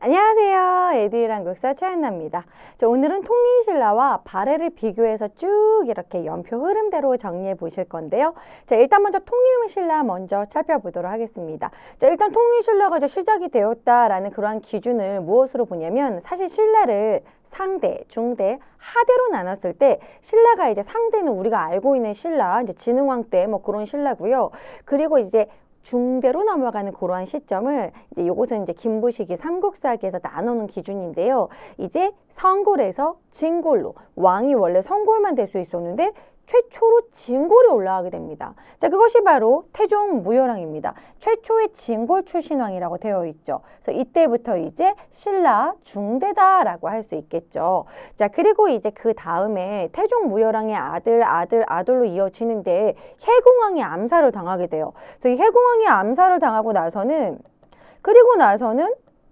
안녕하세요. 에듀윌 국사 최한나입니다. 오늘은 통일신라와 발해를 비교해서 쭉 이렇게 연표 흐름대로 정리해 보실 건데요. 일단 먼저 통일신라 먼저 살펴보도록 하겠습니다. 일단 통일신라가 시작이 되었다라는 그러한 기준을 무엇으로 보냐면 사실 신라를 상대, 중대, 하대로 나눴을 때 신라가 이제 상대는 우리가 알고 있는 신라, 이제 진흥왕 때 뭐 그런 신라고요. 그리고 이제 중대로 넘어가는 그러한 시점을 이제 요것은 이제 김부식이 삼국사기에서 나누는 기준인데요. 이제 성골에서 진골로 왕이 원래 성골만 될 수 있었는데 최초로 진골이 올라가게 됩니다. 그것이 바로 태종 무열왕입니다. 최초의 진골 출신 왕이라고 되어 있죠. 그래서 이때부터 이제 신라 중대다라고 할 수 있겠죠. 그리고 이제 그 다음에 태종 무열왕의 아들로 이어지는데 해공왕이 암살을 당하게 돼요. 그래서 이 해공왕이 암살을 당하고 나서는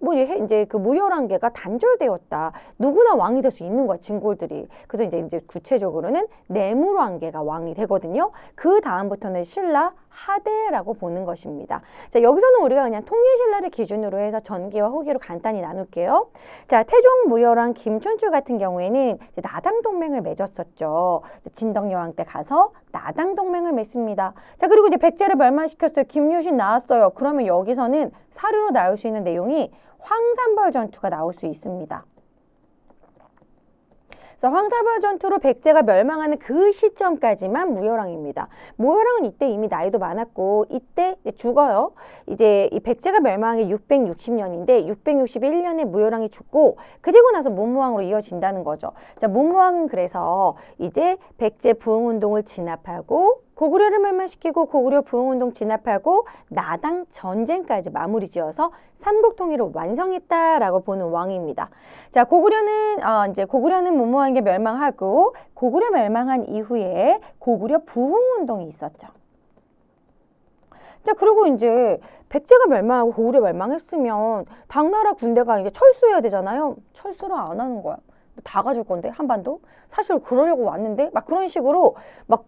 뭐 이제 그 무열왕계가 단절되었다. 누구나 왕이 될 수 있는 거야, 진골들이. 그래서 이제 구체적으로는 내물왕계가 왕이 되거든요. 그 다음부터는 신라 하대라고 보는 것입니다. 여기서는 우리가 그냥 통일신라를 기준으로 해서 전기와 후기로 간단히 나눌게요. 태종 무열왕 김춘추 같은 경우에는 나당 동맹을 맺었었죠. 진덕여왕 때 가서 나당 동맹을 맺습니다. 그리고 이제 백제를 멸망시켰어요. 김유신 나왔어요. 그러면 여기서는 사료로 나올 수 있는 내용이 황산벌 전투가 나올 수 있습니다. 그래서 황산벌 전투로 백제가 멸망하는 그 시점까지만 무열왕입니다. 무열왕은 이때 이미 나이도 많았고 이때 죽어요. 이제 이 백제가 멸망한 게 660년인데 661년에 무열왕이 죽고 그리고 나서 문무왕으로 이어진다는 거죠. 문무왕은 그래서 이제 백제 부흥운동을 진압하고 고구려를 멸망시키고 고구려 부흥운동 진압하고 나당 전쟁까지 마무리 지어서 삼국통일을 완성했다라고 보는 왕입니다. 고구려는 문무왕에게 멸망하고 고구려 멸망한 이후에 고구려 부흥운동이 있었죠. 그리고 이제 백제가 멸망하고 고구려 멸망했으면 당나라 군대가 이제 철수해야 되잖아요. 철수를 안 하는 거야. 다 가질 건데 한반도? 사실 그러려고 왔는데 막 그런 식으로 막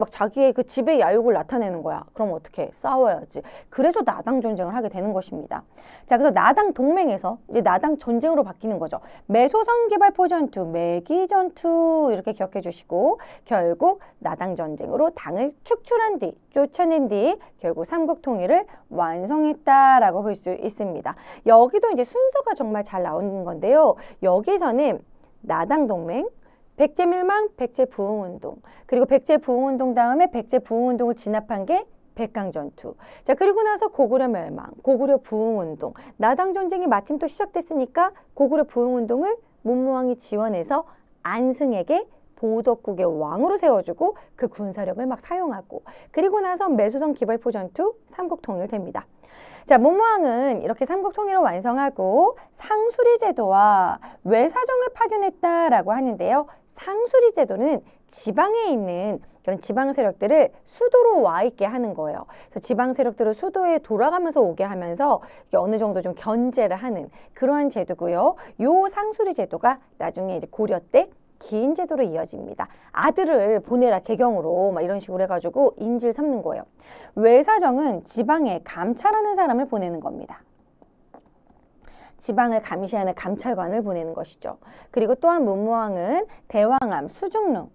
자기의 그 지배 야욕을 나타내는 거야. 그럼 어떻게 싸워야지. 그래서 나당 전쟁을 하게 되는 것입니다. 그래서 나당 동맹에서 이제 나당 전쟁으로 바뀌는 거죠. 매소성 개발포 전투, 매기 전투 이렇게 기억해 주시고 결국 나당 전쟁으로 당을 축출한 뒤 쫓아낸 뒤 결국 삼국 통일을 완성했다라고 볼 수 있습니다. 여기도 이제 순서가 정말 잘 나오는 건데요. 여기서는 나당 동맹, 백제 멸망, 백제 부흥운동, 그리고 백제 부흥운동 다음에 백제 부흥운동을 진압한 게 백강전투. 그리고 나서 고구려 멸망, 고구려 부흥운동, 나당 전쟁이 마침 또 시작됐으니까 고구려 부흥운동을 문무왕이 지원해서 안승에게 보덕국의 왕으로 세워주고 그 군사력을 막 사용하고 그리고 나서 매소성 기발포 전투, 삼국통일됩니다. 문무왕은 이렇게 삼국통일을 완성하고 상수리 제도와 외사정을 파견했다라고 하는데요. 상수리 제도는 지방에 있는 그런 지방 세력들을 수도로 와 있게 하는 거예요. 그래서 지방 세력들을 수도에 돌아가면서 오게 하면서 어느 정도 좀 견제를 하는 그러한 제도고요. 요 상수리 제도가 나중에 이제 고려 때 긴 제도로 이어집니다. 아들을 보내라 개경으로 막 이런 식으로 해가지고 인질 삼는 거예요. 외사정은 지방에 감찰하는 사람을 보내는 겁니다. 지방을 감시하는 감찰관을 보내는 것이죠. 그리고 또한 문무왕은 대왕암, 수중릉,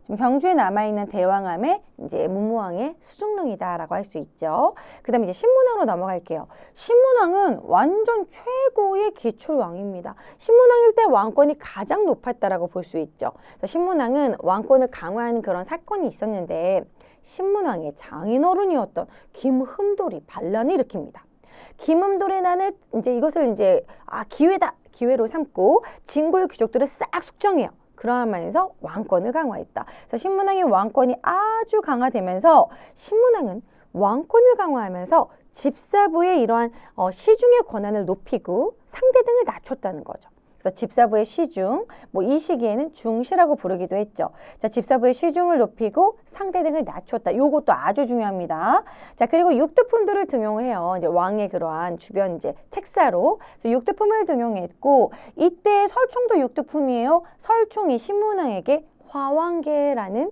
지금 경주에 남아있는 대왕암의 이제 문무왕의 수중릉이다라고 할 수 있죠. 그 다음에 이제 신문왕으로 넘어갈게요. 신문왕은 완전 최고의 기출왕입니다. 신문왕일 때 왕권이 가장 높았다라고 볼 수 있죠. 신문왕은 왕권을 강화하는 그런 사건이 있었는데 신문왕의 장인어른이었던 김흠돌이 반란을 일으킵니다. 김흠돌의 난을 이것을 기회로 삼고 진골 귀족들을 싹 숙청해요. 그러면서 왕권을 강화했다. 그래서 신문왕의 왕권이 아주 강화되면서 신문왕은 왕권을 강화하면서 집사부의 이러한 시중의 권한을 높이고 상대 등을 낮췄다는 거죠. 그래서 집사부의 시중, 이 시기에는 중시라고 부르기도 했죠. 집사부의 시중을 높이고 상대 등을 낮췄다. 요것도 아주 중요합니다. 그리고 육두품들을 등용해요. 이제 왕의 그러한 주변 이제 책사로. 그래서 육두품을 등용했고, 이때 설총도 육두품이에요. 설총이 신문왕에게 화왕계라는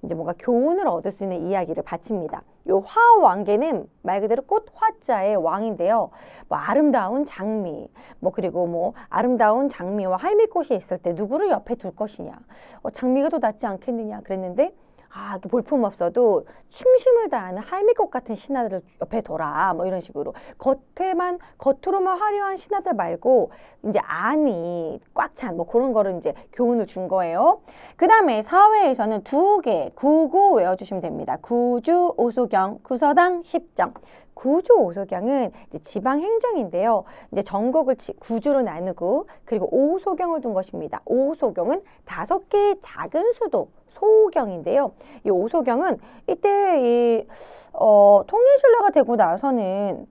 이제 뭔가 교훈을 얻을 수 있는 이야기를 바칩니다. 요 화왕개는 말 그대로 꽃 화자의 왕인데요. 뭐 아름다운 장미, 뭐 그리고 뭐 아름다운 장미와 할미꽃이 있을 때 누구를 옆에 둘 것이냐. 장미가 더 낫지 않겠느냐 그랬는데 이렇게 볼품없어도 충심을 다하는 할미꽃 같은 신하들을 옆에 둬라. 뭐 이런 식으로 겉으로만 화려한 신하들 말고 이제 안이 꽉 찬 뭐 그런 거를 이제 교훈을 준 거예요. 그 다음에 사회에서는 두 개 구구 외워주시면 됩니다. 구주 오소경, 구서당 십정. 구주 오소경은 이제 지방 행정인데요. 이제 전국을 구주로 나누고 그리고 오소경을 둔 것입니다. 오소경은 5개의 작은 수도 소경인데요. 이 오소경은 이때 통일신라가 되고 나서는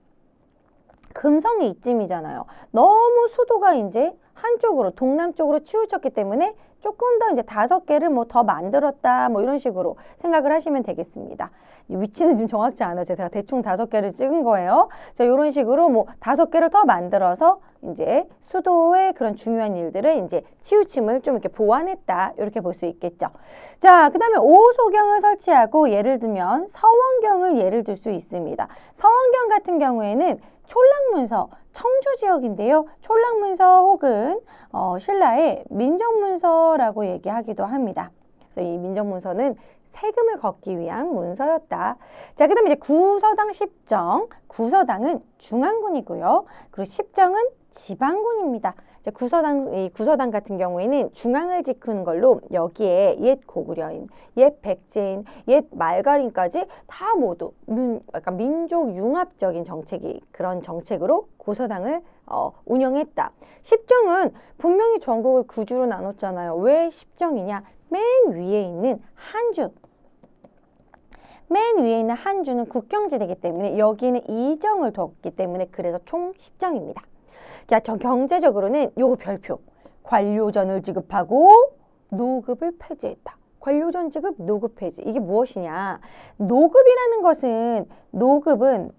금성이 이쯤이잖아요. 너무 수도가 이제 한쪽으로 동남쪽으로 치우쳤기 때문에 조금 더 이제 5개를 뭐 더 만들었다 뭐 이런 식으로 생각을 하시면 되겠습니다. 위치는 지금 정확치 않아요. 제가 대충 5개를 찍은 거예요. 자, 이런 식으로 뭐 5개를 더 만들어서 이제 수도의 그런 중요한 일들을 이제 치우침을 좀 이렇게 보완했다. 이렇게 볼 수 있겠죠. 자, 그 다음에 오소경을 설치하고 예를 들면 서원경을 예를 들 수 있습니다. 서원경 같은 경우에는 촌락문서, 청주 지역인데요. 촌락문서 혹은 신라의 민정문서라고 얘기하기도 합니다. 그래서 이 민정문서는 세금을 걷기 위한 문서였다. 자, 그 다음에 이제 구서당 십정. 구서당은 중앙군이고요. 그리고 십정은 지방군입니다. 이 구서당 같은 경우에는 중앙을 지키는 걸로 여기에 옛 고구려인, 옛 백제인, 옛 말갈인까지 다 모두 약간 민족 융합적인 그런 정책으로 구서당을 운영했다. 십정은 분명히 전국을 구주로 나눴잖아요. 왜 십정이냐? 맨 위에 있는 한주. 맨 위에 있는 한주는 국경지대이기 때문에 여기는 이정을 뒀기 때문에 그래서 총 10정입니다. 자, 경제적으로는 요거 별표. 관료전을 지급하고 노급을 폐지했다. 관료전 지급, 노급 폐지. 이게 무엇이냐? 노급은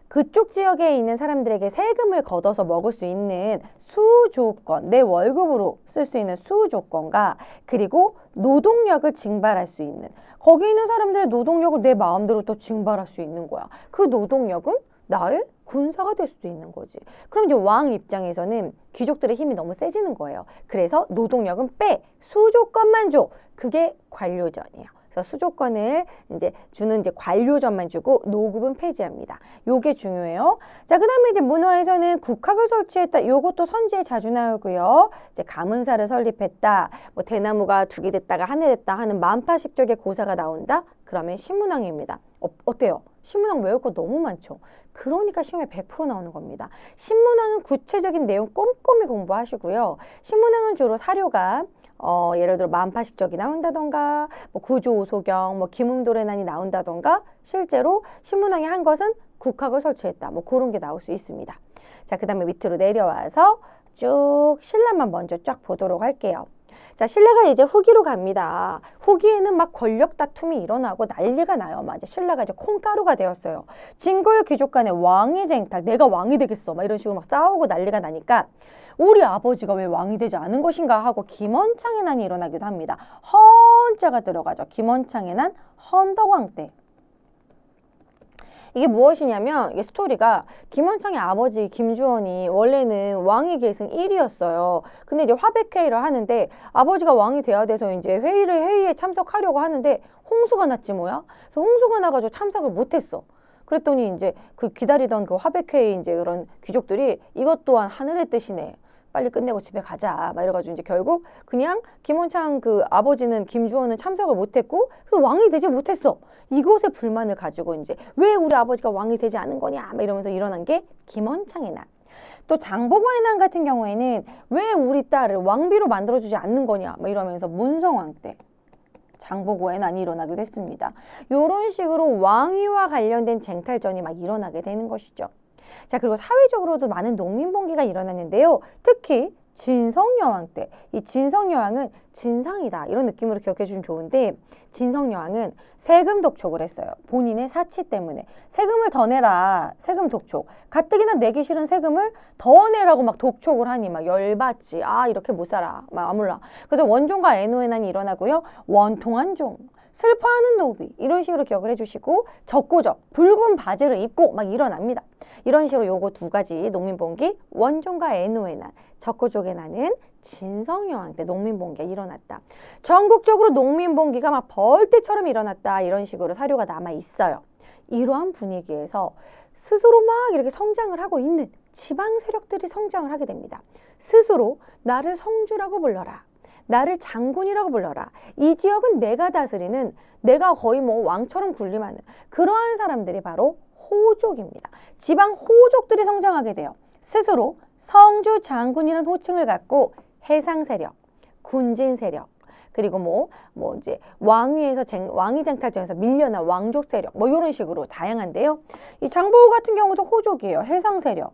그쪽 지역에 있는 사람들에게 세금을 걷어서 먹을 수 있는 수조건, 내 월급으로 쓸 수 있는 수조건과 그리고 노동력을 징발할 수 있는 거기 있는 사람들의 노동력을 내 마음대로 또 징발할 수 있는 거야. 그 노동력은 나의 군사가 될 수도 있는 거지. 그럼 이제 왕 입장에서는 귀족들의 힘이 너무 세지는 거예요. 그래서 노동력은 수조건만 줘. 그게 관료전이에요. 그래서 수조건을 이제 주는 이제 관료전만 주고 노급은 폐지합니다. 요게 중요해요. 자, 그다음에 이제 문화에서는 국학을 설치했다. 요것도 선지에 자주 나오고요. 이제 가문사를 설립했다. 뭐 대나무가 2개 됐다가 하나 됐다 하는 만파식적의 고사가 나온다. 그러면 신문왕입니다. 어때요? 신문왕 외울 거 너무 많죠. 그러니까 시험에 100% 나오는 겁니다. 신문왕은 구체적인 내용 꼼꼼히 공부하시고요. 신문왕은 주로 사료가 예를 들어 만파식적이 나온다던가 뭐 구조오소경, 뭐 김음도래난이 나온다던가 실제로 신문왕이 한 것은 국학을 설치했다. 뭐 그런 게 나올 수 있습니다. 자, 그 다음에 밑으로 내려와서 쭉 신라만 먼저 쫙 보도록 할게요. 자, 신라가 이제 후기로 갑니다. 후기에는 막 권력 다툼이 일어나고 난리가 나요. 이제 신라가 이제 콩가루가 되었어요. 진고유 귀족 간의 왕위 쟁탈, 내가 왕이 되겠어. 막 이런 식으로 막 싸우고 난리가 나니까 우리 아버지가 왜 왕이 되지 않은 것인가 하고 김원창의 난이 일어나기도 합니다. 헌자가 들어가죠. 김원창의 난, 헌덕왕 때. 이게 무엇이냐면 이게 스토리가 김원창의 아버지 김주원이 원래는 왕위 계승 1위였어요. 근데 이제 화백회의를 하는데 아버지가 왕이 돼야 돼서 이제 회의에 참석하려고 하는데 홍수가 났지 뭐야. 그래서 홍수가 나가지고 참석을 못했어. 그랬더니 이제 그 기다리던 그 화백회의 이제 그런 귀족들이 이것 또한 하늘의 뜻이네. 빨리 끝내고 집에 가자. 막 이래가지고 이제 결국 그냥 김원창 그 아버지는 김주원은 참석을 못했고 왕이 되지 못했어. 이것에 불만을 가지고 이제 왜 우리 아버지가 왕이 되지 않은 거냐 막 이러면서 일어난 게 김원창의 난. 또 장보고의 난 같은 경우에는 왜 우리 딸을 왕비로 만들어주지 않는 거냐 막 이러면서 문성왕 때 장보고의 난이 일어나기도 했습니다. 이런 식으로 왕위와 관련된 쟁탈전이 막 일어나게 되는 것이죠. 자, 그리고 사회적으로도 많은 농민봉기가 일어났는데요. 특히 진성여왕 때, 이 진성여왕은 진상이다 이런 느낌으로 기억해 주시면 좋은데 진성여왕은 세금 독촉을 했어요. 본인의 사치 때문에 세금을 더 내라, 세금 독촉. 가뜩이나 내기 싫은 세금을 더 내라고 막 독촉을 하니 막 열받지. 이렇게 못 살아. 막 아물라. 그래서 원종과 애노의 난이 일어나고요. 원통한종, 슬퍼하는 노비 이런 식으로 기억을 해주시고 적고적 붉은 바지를 입고 막 일어납니다. 이런 식으로 요거 두 가지 농민봉기 원종과 애노의 날 적고족의 날은 진성여왕 때 농민봉기가 일어났다. 전국적으로 농민봉기가 막 벌떼처럼 일어났다. 이런 식으로 사료가 남아 있어요. 이러한 분위기에서 스스로 막 이렇게 성장을 하고 있는 지방 세력들이 성장을 하게 됩니다. 스스로 나를 성주라고 불러라. 나를 장군이라고 불러라. 이 지역은 내가 다스리는 내가 거의 뭐 왕처럼 군림하는 그러한 사람들이 바로 호족입니다. 지방 호족들이 성장하게 돼요. 스스로 성주 장군이라는 호칭을 갖고 해상 세력, 군진 세력, 그리고 뭐 이제 왕위 쟁탈전에서 밀려난 왕족 세력, 뭐 이런 식으로 다양한데요. 이 장보고 같은 경우도 호족이에요. 해상 세력.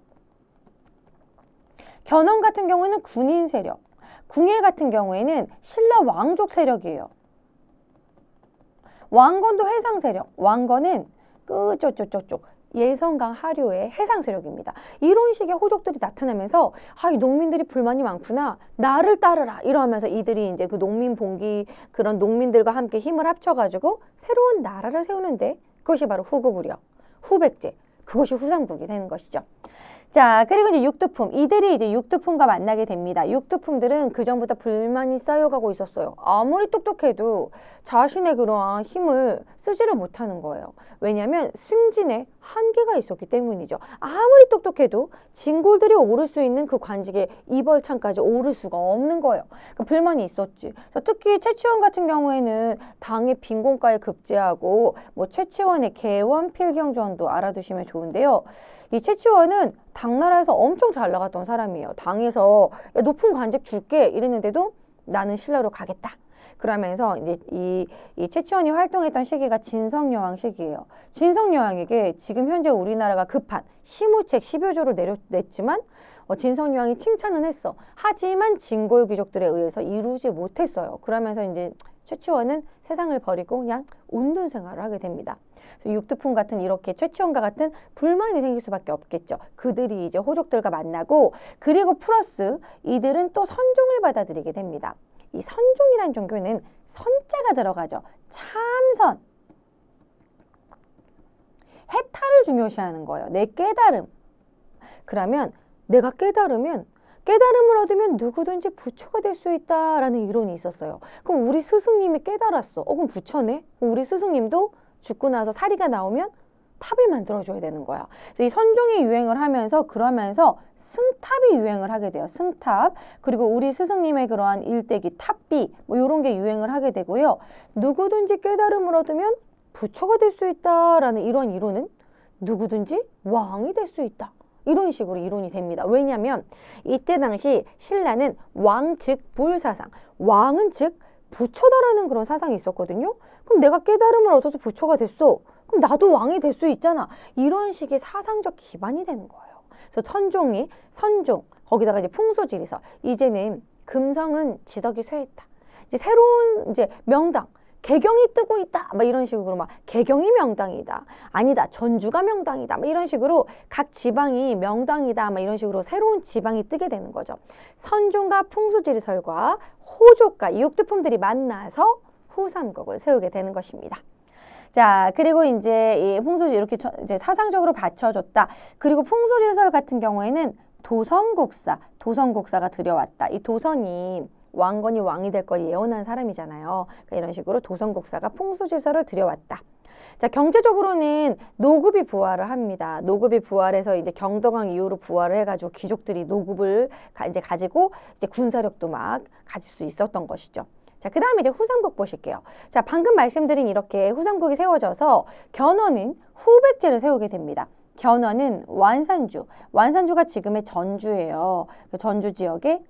견훤 같은 경우에는 군인 세력. 궁예 같은 경우에는 신라 왕족 세력이에요. 왕건도 해상 세력. 왕건은 저쪽 예성강 하류의 해상 세력입니다. 이런 식의 호족들이 나타나면서 이 농민들이 불만이 많구나. 나를 따르라. 이러면서 이들이 이제 그 농민봉기 그런 농민들과 함께 힘을 합쳐가지고 새로운 나라를 세우는데 그것이 바로 후구구려, 후백제, 그것이 후삼국이 되는 것이죠. 자, 그리고 이제 육두품. 이들이 이제 육두품과 만나게 됩니다. 육두품들은 그전부터 불만이 쌓여가고 있었어요. 아무리 똑똑해도 자신의 그러한 힘을 쓰지를 못하는 거예요. 왜냐하면 승진에 한계가 있었기 때문이죠. 아무리 똑똑해도 진골들이 오를 수 있는 그 관직에 이벌창까지 오를 수가 없는 거예요. 그러니까 불만이 있었지. 특히 최치원 같은 경우에는 당의 빈곤가에 급제하고 뭐 최치원의 개원필경전도 알아두시면 좋은데요. 이 최치원은 당나라에서 엄청 잘 나갔던 사람이에요. 당에서 높은 관직 줄게 이랬는데도 나는 신라로 가겠다. 그러면서 이제 이 최치원이 활동했던 시기가 진성여왕 시기예요. 진성여왕에게 지금 현재 우리나라가 급한 시무책 10여조를 냈지만 진성여왕이 칭찬은 했어. 하지만 진골 귀족들에 의해서 이루지 못했어요. 그러면서 이제 최치원은 세상을 버리고 그냥 운둔 생활을 하게 됩니다. 육두품 같은 이렇게 최치원과 같은 불만이 생길 수밖에 없겠죠. 그들이 이제 호족들과 만나고 그리고 플러스 이들은 또 선종을 받아들이게 됩니다. 이 선종이라는 종교는 선자가 들어가죠. 참선. 해탈을 중요시하는 거예요. 내 깨달음. 그러면 내가 깨달으면 깨달음을 얻으면 누구든지 부처가 될 수 있다라는 이론이 있었어요. 그럼 우리 스승님이 깨달았어. 그럼 부처네? 우리 스승님도 죽고 나서 사리가 나오면 탑을 만들어줘야 되는 거야. 그래서 이 선종이 유행을 하면서 그러면서 승탑이 유행을 하게 돼요. 승탑. 그리고 우리 스승님의 그러한 일대기, 탑비 뭐 이런 게 유행을 하게 되고요. 누구든지 깨달음을 얻으면 부처가 될 수 있다라는 이런 이론은 누구든지 왕이 될 수 있다. 이런 식으로 이론이 됩니다. 왜냐하면 이때 당시 신라는 왕 즉 불사상, 왕은 즉 부처다라는 그런 사상이 있었거든요. 그럼 내가 깨달음을 얻어서 부처가 됐어. 그럼 나도 왕이 될 수 있잖아. 이런 식의 사상적 기반이 되는 거예요. 그래서 선종, 거기다가 이제 풍수지리설. 이제는 금성은 지덕이 쇠했다. 이제 새로운 이제 명당, 개경이 뜨고 있다. 막 이런 식으로 막 개경이 명당이다. 아니다. 전주가 명당이다. 막 이런 식으로 각 지방이 명당이다. 막 이런 식으로 새로운 지방이 뜨게 되는 거죠. 선종과 풍수지리설과 호족과 이 육두품들이 만나서 후삼국을 세우게 되는 것입니다. 자, 그리고 이제 이 풍수지 이렇게 이제 사상적으로 받쳐줬다. 그리고 풍수지리설 같은 경우에는 도선국사가 들여왔다. 이 도선이 왕건이 왕이 될 걸 예언한 사람이잖아요. 그러니까 이런 식으로 도선국사가 풍수지리설을 들여왔다. 자, 경제적으로는 노급이 부활을 합니다. 노급이 부활해서 이제 경덕왕 이후로 부활을 해가지고 귀족들이 노급을 이제 가지고 이제 군사력도 막 가질 수 있었던 것이죠. 자, 그 다음에 이제 후삼국 보실게요. 자, 방금 말씀드린 이렇게 후삼국이 세워져서 견훤은 후백제를 세우게 됩니다. 견훤은 완산주가 지금의 전주예요. 전주 지역에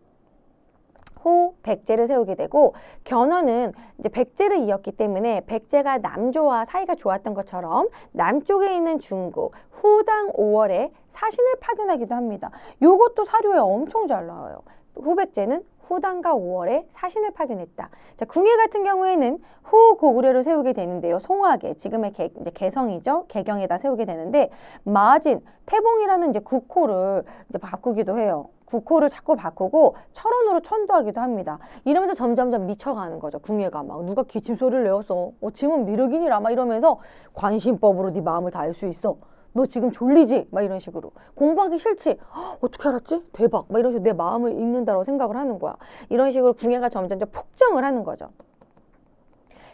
후백제를 세우게 되고 견훤은 이제 백제를 이었기 때문에 백제가 남조와 사이가 좋았던 것처럼 남쪽에 있는 중국 후당 5월에 사신을 파견하기도 합니다. 요것도 사료에 엄청 잘 나와요. 후백제는 후단과 5월에 사신을 파견했다. 자, 궁예 같은 경우에는 후 고구려를 세우게 되는데요. 송악에 지금의 이제 개성이죠. 개경에다 세우게 되는데 마진, 태봉이라는 이제 국호를 이제 바꾸기도 해요. 국호를 자꾸 바꾸고 철원으로 천도하기도 합니다. 이러면서 점점점 미쳐가는 거죠. 궁예가 막 누가 기침 소리를 내었어. 지금은 미륵이니라 막 이러면서 관심법으로 네 마음을 다 알 수 있어. 너 지금 졸리지? 막 이런 식으로. 공부하기 싫지? 어떻게 알았지? 대박. 막 이런 식으로 내 마음을 읽는다고 생각을 하는 거야. 이런 식으로 궁예가 점점점 폭정을 하는 거죠.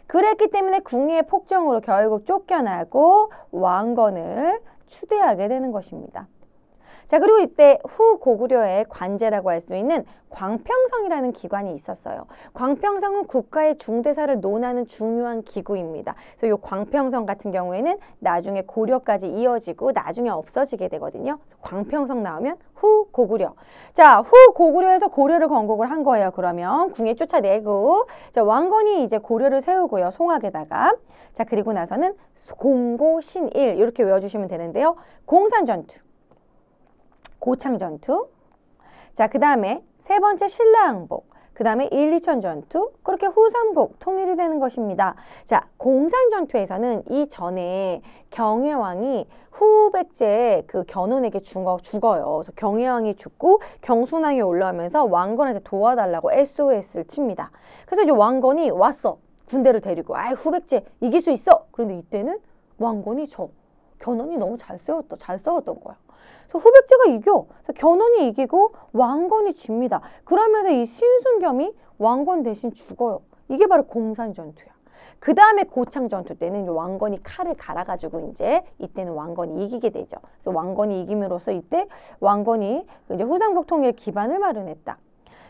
그랬기 때문에 궁예의 폭정으로 결국 쫓겨나고 왕건을 추대하게 되는 것입니다. 자, 그리고 이때 후 고구려의 관제라고 할 수 있는 광평성이라는 기관이 있었어요. 광평성은 국가의 중대사를 논하는 중요한 기구입니다. 그래서 이 광평성 같은 경우에는 나중에 고려까지 이어지고 나중에 없어지게 되거든요. 광평성 나오면 후 고구려. 자, 후 고구려에서 고려를 건국을 한 거예요. 그러면 궁예 쫓아내고 자, 왕건이 이제 고려를 세우고요. 송악에다가. 자, 그리고 나서는 공고신일 이렇게 외워주시면 되는데요. 공산전투. 고창전투, 자, 그 다음에 세 번째 신라항복, 그 다음에 1, 2천 전투, 그렇게 후삼국 통일이 되는 것입니다. 자, 공산전투에서는 이전에 경혜왕이 후백제 그 견훤에게 죽어요. 그래서 경혜왕이 죽고 경순왕이 올라오면서 왕건한테 도와달라고 SOS를 칩니다. 그래서 이제 왕건이 왔어. 군대를 데리고. 아이, 후백제 이길 수 있어. 그런데 이때는 왕건이 견훤이 너무 잘 싸웠던 거야. 후백제가 이겨. 견훤이 이기고 왕건이 집니다. 그러면서 이 신순겸이 왕건 대신 죽어요. 이게 바로 공산전투야. 그 다음에 고창전투 때는 왕건이 칼을 갈아가지고 이때는 왕건이 이기게 되죠. 그래서 왕건이 이김으로써 이때 왕건이 이제 후삼국 통일 기반을 마련했다.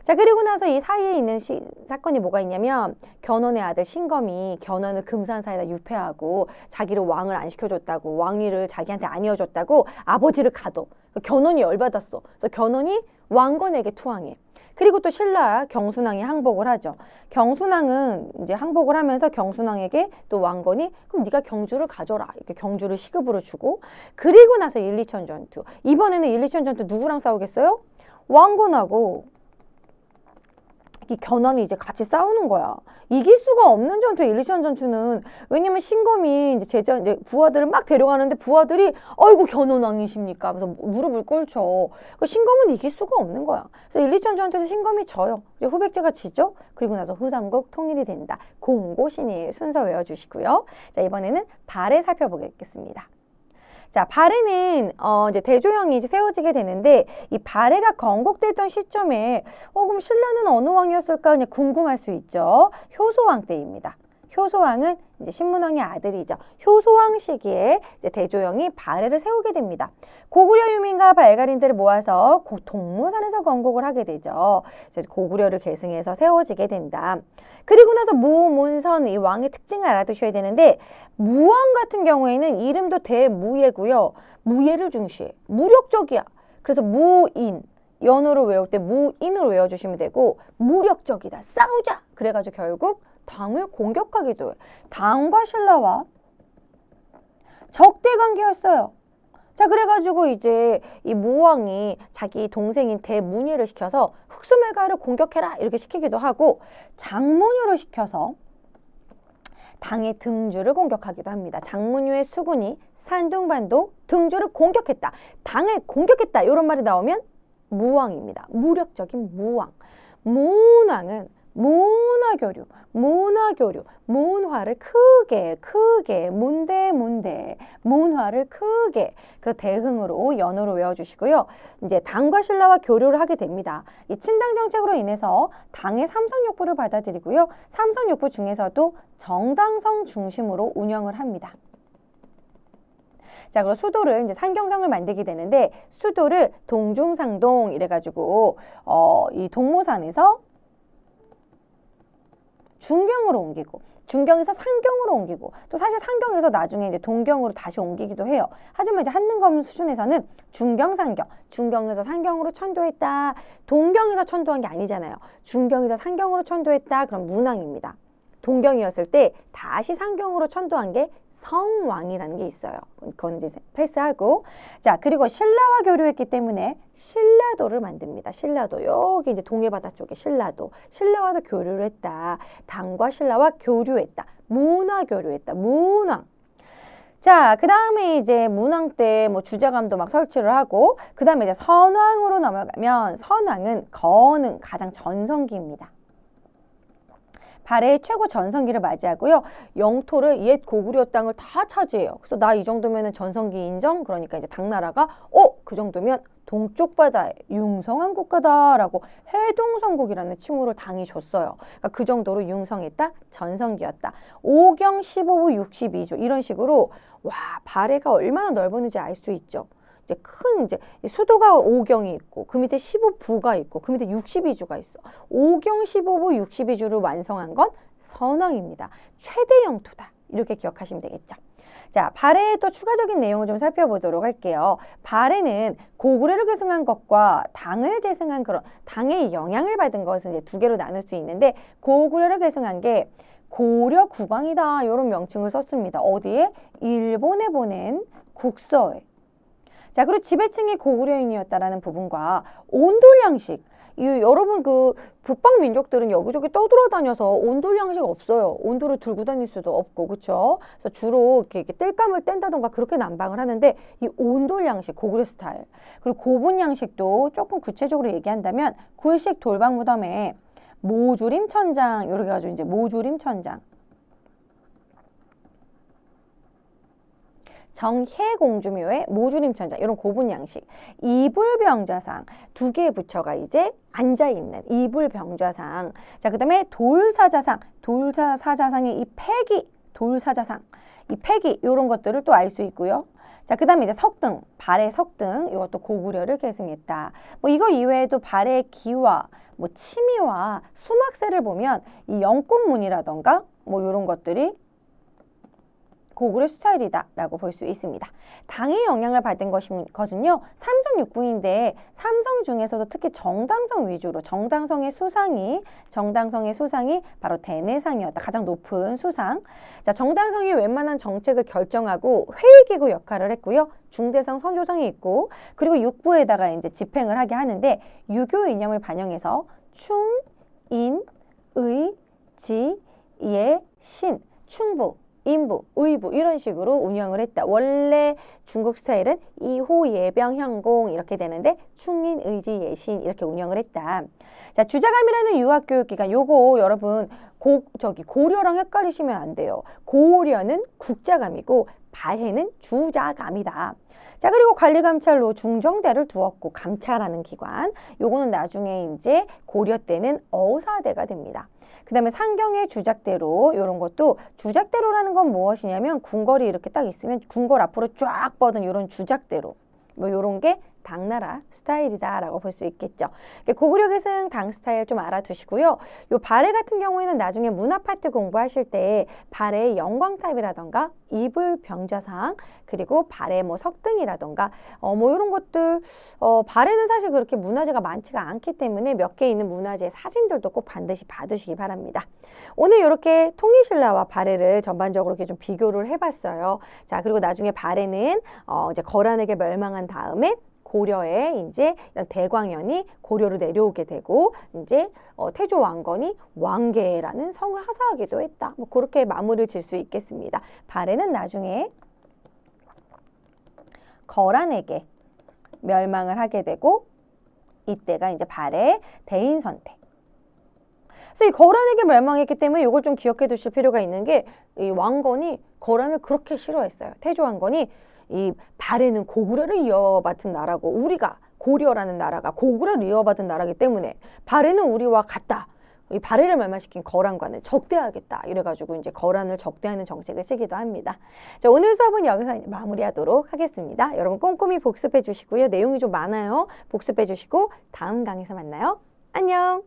자, 그리고 나서 이 사이에 있는 사건이 뭐가 있냐면 견훤의 아들 신검이 견훤을 금산사에다 유폐하고 자기를 왕을 안 시켜줬다고 왕위를 자기한테 안 이어줬다고 아버지를 가둬. 견훤이 열받았어. 그래서 견훤이 왕건에게 투항해. 그리고 또 신라 경순왕이 항복을 하죠. 경순왕은 이제 항복을 하면서 경순왕에게 또 왕건이 그럼 네가 경주를 가져라. 이렇게 경주를 시급으로 주고 그리고 나서 1, 2천 전투. 이번에는 1, 2천 전투 누구랑 싸우겠어요? 왕건하고 이 견훤이 이제 같이 싸우는 거야. 이길 수가 없는 전투 1, 2천 전투는. 왜냐면 신검이 이제 부하들을 막 데려가는데 부하들이 아이고 견훤왕이십니까? 하면서 무릎을 꿇죠. 신검은 이길 수가 없는 거야. 그래서 1, 2천 전투에서 신검이 져요. 후백제가 지죠. 그리고 나서 후삼국 통일이 된다. 공고신일 순서 외워주시고요. 자, 이번에는 발해 살펴보겠습니다. 자, 발해는 이제 대조영이 이제 세워지게 되는데 이 발해가 건국됐던 시점에 그럼 신라는 어느 왕이었을까 그냥 궁금할 수 있죠. 효소왕 때입니다. 효소왕은 이제 신문왕의 아들이죠. 효소왕 시기에 이제 대조영이 발해를 세우게 됩니다. 고구려 유민과 발갈인들을 모아서 동모산에서 건국을 하게 되죠. 이제 고구려를 계승해서 세워지게 된다. 그리고 나서 무문선 이 왕의 특징을 알아두셔야 되는데 무왕 같은 경우에는 이름도 대무예고요. 무예를 중시해. 무력적이야. 그래서 무인. 연어로 외울 때 무인으로 외워주시면 되고 무력적이다. 싸우자. 그래가지고 결국 당을 공격하기도 해. 당과 신라와 적대 관계였어요. 자, 그래가지고 이제 이 무왕이 자기 동생인 대문예를 시켜서 흑수멜가를 공격해라 이렇게 시키기도 하고 장문유를 시켜서 당의 등주를 공격하기도 합니다. 장문유의 수군이 산둥반도 등주를 공격했다. 당을 공격했다. 이런 말이 나오면 무왕입니다. 무력적인 무왕. 문왕은 문화교류, 문화를 크게, 문대, 문화를 크게. 그 대흥으로 연어로 외워주시고요. 이제 당과 신라와 교류를 하게 됩니다. 이 친당 정책으로 인해서 당의 삼성육부를 받아들이고요. 삼성육부 중에서도 정당성 중심으로 운영을 합니다. 자, 그리고 수도를 이제 상경성을 만들게 되는데 수도를 동중상동 이래가지고 이 동모산에서 중경으로 옮기고 중경에서 상경으로 옮기고 또 사실 상경에서 나중에 이제 동경으로 다시 옮기기도 해요. 하지만 이제 한능검 수준에서는 중경, 상경, 중경에서 상경으로 천도했다. 동경에서 천도한 게 아니잖아요. 중경에서 상경으로 천도했다. 그럼 문왕입니다. 동경이었을 때 다시 상경으로 천도한 게 성왕이라는 게 있어요. 그건 이제 패스하고. 자, 그리고 신라와 교류했기 때문에 신라도를 만듭니다. 신라도. 여기 이제 동해바다 쪽에 신라도. 신라와도 교류를 했다. 당과 신라와 교류했다. 문화 교류했다. 문왕. 자, 그 다음에 이제 문왕 때 뭐 주자감도 막 설치를 하고, 그 다음에 이제 선왕으로 넘어가면 선왕은 건흥, 가장 전성기입니다. 발해의 최고 전성기를 맞이하고요. 영토를 옛 고구려 땅을 다 차지해요. 그래서 나 이 정도면은 전성기 인정? 그러니까 이제 당나라가 그 정도면 동쪽 바다에 융성한 국가다라고 해동성국이라는 칭호를 당이 줬어요. 그러니까 그 정도로 융성했다, 전성기였다. 5경 15부 62주 이런 식으로 와, 발해가 얼마나 넓었는지 알 수 있죠. 이제 큰 이제 수도가 5경이 있고 그 밑에 15부가 있고 그 밑에 62주가 있어. 5경 15부 62주를 완성한 건 선왕입니다. 최대 영토다. 이렇게 기억하시면 되겠죠. 자, 발해의 또 추가적인 내용을 좀 살펴보도록 할게요. 발해는 고구려를 계승한 것과 당을 계승한 그런 당의 영향을 받은 것은 이제 두 개로 나눌 수 있는데 고구려를 계승한 게 고려 국왕이다 이런 명칭을 썼습니다. 어디에? 일본에 보낸 국서에. 자, 그리고 지배층이 고구려인이었다라는 부분과 온돌양식. 여러분 그 북방 민족들은 여기저기 떠돌아다녀서 온돌양식 없어요. 온돌을 들고 다닐 수도 없고, 그렇죠? 그래서 주로 이렇게 땔감을 뗀다던가 그렇게 난방을 하는데 이 온돌양식, 고구려 스타일. 그리고 고분양식도 조금 구체적으로 얘기한다면 굴식 돌방 무덤에 모조림 천장 이렇게 해가지고 이제 모조림 천장. 정혜공주묘의 모조림 천장 이런 고분 양식. 이불병좌상 두 개의 부처가 이제 앉아 있는 이불병좌상. 자, 그다음에 돌사자상. 돌사자상의 이 패기, 돌사자상. 이 패기 이런 것들을 또 알 수 있고요. 자, 그다음에 이제 석등, 발해 석등 이것도 고구려를 계승했다. 뭐 이거 이외에도 발해 기와 뭐 치미와 수막세를 보면 이 영꽃문이라던가 뭐 이런 것들이 고구려 스타일이다 라고 볼 수 있습니다. 당의 영향을 받은 것은요. 삼성 육궁인데 삼성 중에서도 특히 정당성 위주로 정당성의 수상이 바로 대내상이었다. 가장 높은 수상. 자, 정당성이 웬만한 정책을 결정하고 회의기구 역할을 했고요. 중대상 선조상이 있고 그리고 육부에다가 이제 집행을 하게 하는데 유교 이념을 반영해서 충, 인, 의, 지, 예, 신, 충부 인부, 의부 이런 식으로 운영을 했다. 원래 중국 스타일은 이호, 예병, 현공 이렇게 되는데 충인, 의지, 예신 이렇게 운영을 했다. 자, 주자감이라는 유학교육기관 요거 여러분 고려랑 헷갈리시면 안 돼요. 고려는 국자감이고 발해는 주자감이다. 자, 그리고 관리감찰로 중정대를 두었고 감찰하는 기관 요거는 나중에 이제 고려 때는 어사대가 됩니다. 그 다음에 상경의 주작대로 이런 것도 주작대로라는 건 무엇이냐면 궁궐이 이렇게 딱 있으면 궁궐 앞으로 쫙 뻗은 이런 주작대로 뭐 이런 게 당나라 스타일이다 라고 볼 수 있겠죠. 고구려 계승 당 스타일 좀 알아두시고요. 요 발해 같은 경우에는 나중에 문화 파트 공부하실 때 발해 영광탑이라던가 이불병좌상 그리고 발해 뭐 석등이라던가 뭐 이런 것들 발해는 사실 그렇게 문화재가 많지가 않기 때문에 몇 개 있는 문화재 사진들도 꼭 반드시 봐두시기 바랍니다. 오늘 이렇게 통일신라와 발해를 전반적으로 이렇게 좀 비교를 해봤어요. 자, 그리고 나중에 발해는 이제 거란에게 멸망한 다음에 고려에 이제 이런 대광현이 고려로 내려오게 되고 이제 태조 왕건이 왕계라는 성을 하사하기도 했다. 뭐 그렇게 마무리를 질 수 있겠습니다. 발해는 나중에 거란에게 멸망을 하게 되고 이때가 이제 발해 대인선택. 그래서 이 거란에게 멸망했기 때문에 이걸 좀 기억해 두실 필요가 있는 게 이 왕건이 거란을 그렇게 싫어했어요. 태조 왕건이 이 발해는 고구려를 이어받은 나라고 우리가 고려라는 나라가 고구려를 이어받은 나라이기 때문에 발해는 우리와 같다. 이 발해를 멸망시킨 거란과는 적대하겠다. 이래가지고 이제 거란을 적대하는 정책을 쓰기도 합니다. 자, 오늘 수업은 여기서 마무리하도록 하겠습니다. 여러분 꼼꼼히 복습해 주시고요. 내용이 좀 많아요. 복습해 주시고 다음 강의에서 만나요. 안녕.